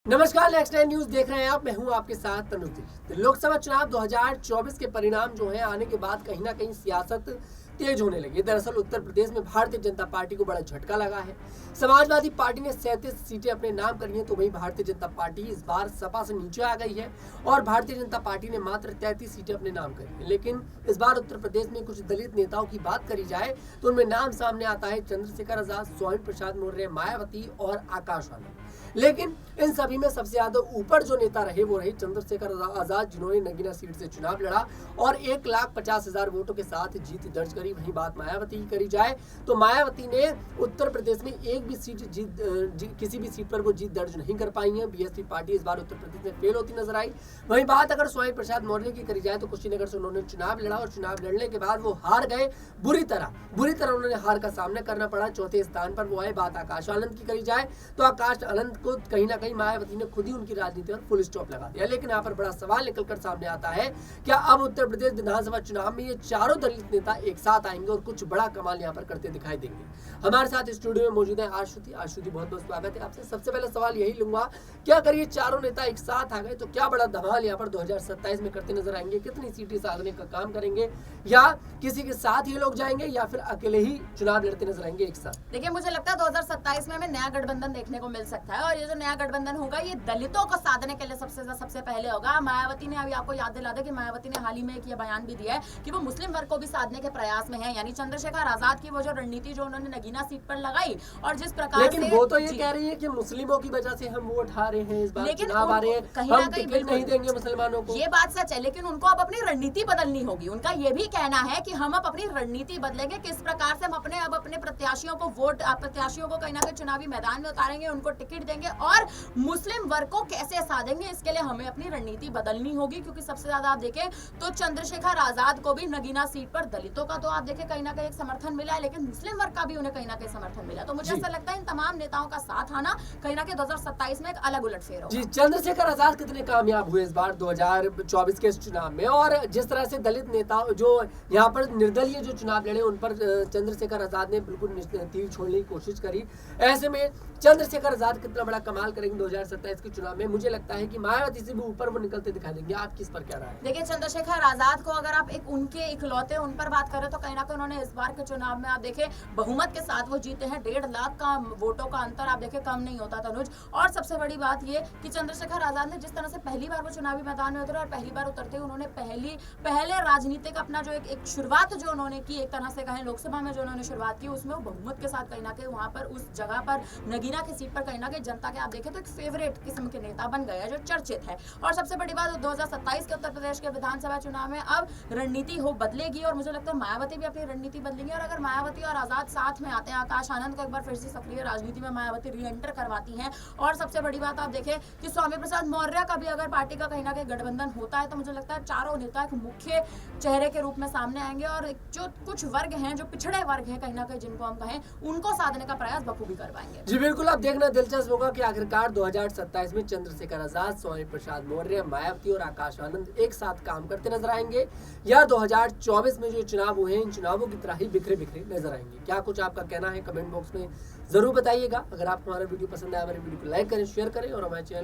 नमस्कार, next nine news देख रहे हैं आप। मैं हूं आपके साथ तनुज। लोकसभा चुनाव 2024 के परिणाम जो हैं आने के बाद कहीं ना कहीं सियासत तेज होने लगी। दरअसल उत्तर प्रदेश में भारतीय जनता पार्टी को बड़ा झटका लगा है। समाजवादी पार्टी ने 37 सीटें अपने नाम करी हैं, तो वहीं भारतीय जनता पार्टी इस बार सपा से नीचे आ गई है और भारतीय जनता पार्टी ने मात्र 33 सीटें अपने नाम करी हैं। लेकिन इस बार उत्तर प्रदेश में कुछ दलित नेताओं की बात करी जाए तो उनमें नाम सामने आता है चंद्रशेखर आजाद, स्वामी प्रसाद मौर्य, मायावती और आकाश आनंद। लेकिन इन सभी में सबसे ज्यादा ऊपर जो नेता रहे वो रहे चंद्रशेखर आजाद, जिन्होंने नगीना सीट से चुनाव लड़ा और 1,50,000 वोटों के साथ जीत दर्ज करी। वहीं बात मायावती की करी जाए तो मायावती ने उत्तर प्रदेश में एक भी सीट किसी भी सीट पर वो जीत दर्ज नहीं कर पाई है। बीएसपी पार्टी इस बार उत्तर प्रदेश में फेल होती नजर आई। वहीं बात अगर स्वामी प्रसाद मौर्य की करी जाए तो कुशीनगर से उन्होंने चुनाव लड़ा और चुनाव लड़ने के बाद वो हार गए। बुरी तरह उन्होंने हार का सामना करना पड़ा। चौथे स्थान पर वो आए। बात आकाश आनंद की करी जाए तो आकाश आनंद को कहीं ना कहीं मायावती ने खुद ही उनकी राजनीति पर फुल स्टॉप लगा दिया। लेकिन यहाँ पर बड़ा सवाल निकलकर सामने आता है, क्या अब उत्तर प्रदेश विधानसभा चुनाव में ये चारों दलित नेता एक साथ आएंगे और कुछ बड़ा कमाल यहाँ पर करते दिखाई देंगे? हमारे साथ स्टूडियो में मौजूद है आशुति, बहुत बहुत स्वागत है आपसे। सबसे पहले सवाल यही लूंगा, क्या अगर ये चारों नेता एक साथ आ गए तो क्या बड़ा धमाल यहाँ पर 2027 में करते नजर आएंगे? कितनी सीटें साधने का काम करेंगे, या किसी के साथ ये लोग जाएंगे या फिर अकेले ही चुनाव लड़ते नजर आएंगे एक साथ? देखिए, मुझे लगता है 2027 में हमें नया गठबंधन देखने को मिल सकता है और ये जो नया गठबंधन होगा ये दलितों को साधने के लिए सबसे पहले होगा। मायावती ने, अभी आपको याद दिला दे कि मायावती ने हाल ही में एक ये बयान भी दिया है कि वो मुस्लिम वर्ग को भी साधने के प्रयास में है। यानी चंद्रशेखर आजाद की वो जो रणनीति जो उन्होंने नगीना सीट पर लगाई और जिस प्रकार लेकिन से वो तो ये कह रही है कि मुस्लिमों की वजह से हम वोट हारे हैं, इस बार चुनाव आ रहे हैं, हम टिकट नहीं देंगे मुसलमानों को। ये बात सच है, लेकिन उनको अब अपनी रणनीति बदलनी होगी। उनका ये भी कहना है कि हम अब अपनी रणनीति बदलेंगे, किस प्रकार से हम अपने प्रत्याशियों को कहीं ना कहीं चुनावी मैदान में उतारेंगे, उनको टिकट देंगे और मुस्लिम वर्ग को कैसे साधेंगे, इसके लिए हमें अपनी रणनीति बदलनी होगी। क्योंकि सबसे ज्यादा आप देखें तो चंद्रशेखर आजाद को भी नगीना सीट पर दलितों का तो आप देखें कहीं ना कहीं एक समर्थन मिला है, लेकिन मुस्लिम वर्ग का भी उन्हें कहीं ना कहीं समर्थन मिला। तो मुझे ऐसा लगता है इन तमाम नेताओं का साथ आना कहीं ना कहीं 2027 में एक अलग उलटफेर होगा। जी, चंद्रशेखर आजाद कितने कामयाब हुए इस बार 2024 के चुनाव में, और जिस तरह से दलित नेता जो यहाँ पर निर्दलीय जो चुनाव लड़े उन पर चंद्रशेखर आजाद ने बिल्कुल तीर छोड़ने की कोशिश करी। ऐसे में चंद्रशेखर आजाद कितना बड़ा कमाल करेंगे 2027 के चुनाव में? मुझे लगता है कि मायावती से भी ऊपर वो निकलते दिखाई देंगे। आप किस पर क्या राय है? देखिए, चंद्रशेखर आजाद को अगर आप एक उनके इकलौते उन पर बात करें तो कहीं ना कहीं उन्होंने इस बार के चुनाव में आप देखें बहुमत के साथ वो जीते हैं। 1.5 लाख का वोटों का अंतर आप देखें कम नहीं होता तनुज। और सबसे बड़ी बात ये कि चंद्रशेखर आजाद ने जिस तरह से पहली बार वो चुनावी मैदान में उतरे और पहली बार उतरते उन्होंने पहले राजनीतिक अपना जो एक शुरुआत जो उन्होंने की, एक तरह से कहें लोकसभा में जो उन्होंने शुरुआत की, उसमें वो बहुमत के साथ कहीं ना कहीं वहां पर उस जगह पर नगीना की सीट पर कहीं ना कहीं जनता के आप देखें तो एक फेवरेट किस्म के नेता बन गया जो चर्चित है। और सबसे बड़ी बात 2027 के उत्तर प्रदेश के विधानसभा चुनाव में अब रणनीति बदलेगी और मुझे लगता है मायावती भी अपनी रणनीति बदलेंगे। और अगर मायावती और आजाद साथ में आते हैं, आकाश आनंद को एक बार फिर से सक्रिय राजनीति में मायावती री एंटर करवाती हैं, और सबसे बड़ी बात आप देखें कि स्वामी प्रसाद मौर्य का भी अगर पार्टी का कहीं ना कहीं गठबंधन होता है तो मुझे लगता है चारों नेता एक मुख्य चेहरे के रूप में सामने आएंगे और जो कुछ वर्ग हैं, जो पिछड़े वर्ग हैं कहीं ना कहीं जिनको हम कहें, उनको साधने का प्रयास बखूबी कर पाएंगे। जी बिल्कुल, अब देखना दिलचस्प होगा कि आखिरकार 2027 में चंद्रशेखर आजाद, स्वामी प्रसाद मौर्य, मायावती और आकाश आनंद एक साथ काम करते नजर आएंगे या 2024 में जो चुनाव हुए हैं इन चुनावों की तरह ही बिखरे नजर आएंगे। क्या कुछ आपका कहना है कमेंट बॉक्स में जरूर बताइएगा। अगर आपको हमारा वीडियो पसंद आया, हमारे वीडियो को लाइक करें, शेयर करें और हमारे चैनल को